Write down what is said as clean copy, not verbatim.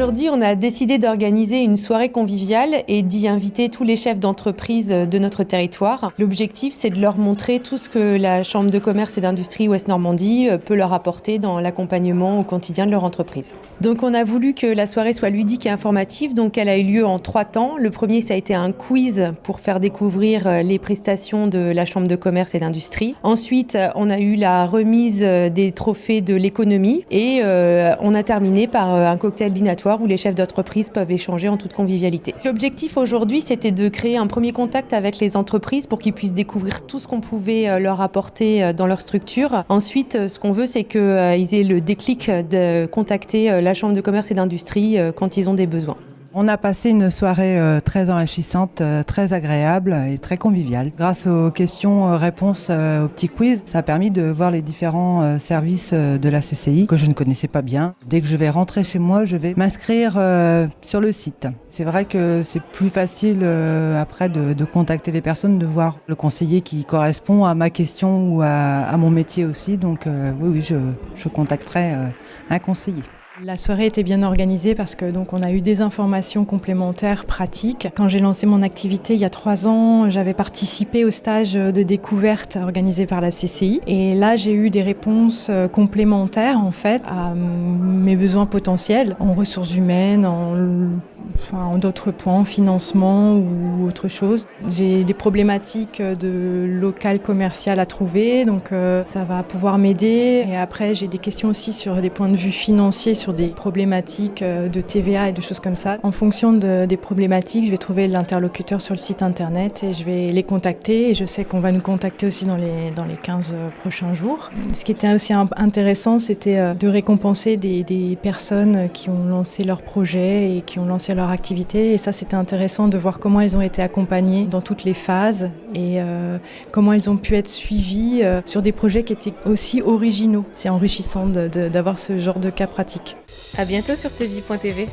Aujourd'hui, on a décidé d'organiser une soirée conviviale et d'y inviter tous les chefs d'entreprise de notre territoire. L'objectif, c'est de leur montrer tout ce que la Chambre de commerce et d'industrie Ouest Normandie peut leur apporter dans l'accompagnement au quotidien de leur entreprise. Donc on a voulu que la soirée soit ludique et informative, donc elle a eu lieu en 3 temps. Le premier, ça a été un quiz pour faire découvrir les prestations de la Chambre de commerce et d'industrie. Ensuite, on a eu la remise des trophées de l'économie et on a terminé par un cocktail dînatoire où les chefs d'entreprise peuvent échanger en toute convivialité. L'objectif aujourd'hui, c'était de créer un premier contact avec les entreprises pour qu'ils puissent découvrir tout ce qu'on pouvait leur apporter dans leur structure. Ensuite, ce qu'on veut, c'est qu'ils aient le déclic de contacter la Chambre de commerce et d'industrie quand ils ont des besoins. On a passé une soirée très enrichissante, très agréable et très conviviale. Grâce aux questions-réponses au petit quiz, ça a permis de voir les différents services de la CCI que je ne connaissais pas bien. Dès que je vais rentrer chez moi, je vais m'inscrire sur le site. C'est vrai que c'est plus facile après de contacter les personnes, de voir le conseiller qui correspond à ma question ou à mon métier aussi. Donc oui, je contacterai un conseiller. La soirée était bien organisée parce que donc on a eu des informations complémentaires pratiques. Quand j'ai lancé mon activité il y a 3 ans, j'avais participé au stage de découverte organisé par la CCI et là j'ai eu des réponses complémentaires en fait à mes besoins potentiels en ressources humaines, en d'autres points, en financement ou autre chose. J'ai des problématiques de local commercial à trouver, donc ça va pouvoir m'aider. Et après, j'ai des questions aussi sur des points de vue financiers, sur des problématiques de TVA et de choses comme ça. En fonction des problématiques, je vais trouver l'interlocuteur sur le site internet et je vais les contacter. Et je sais qu'on va nous contacter aussi dans les 15 prochains jours. Ce qui était aussi intéressant, c'était de récompenser des personnes qui ont lancé leur projet et qui ont lancé leur activité. Et ça, c'était intéressant de voir comment elles ont été accompagnées dans toutes les phases et comment elles ont pu être suivies sur des projets qui étaient aussi originaux. C'est enrichissant d'avoir ce genre de cas pratique. À bientôt sur tvie.tv.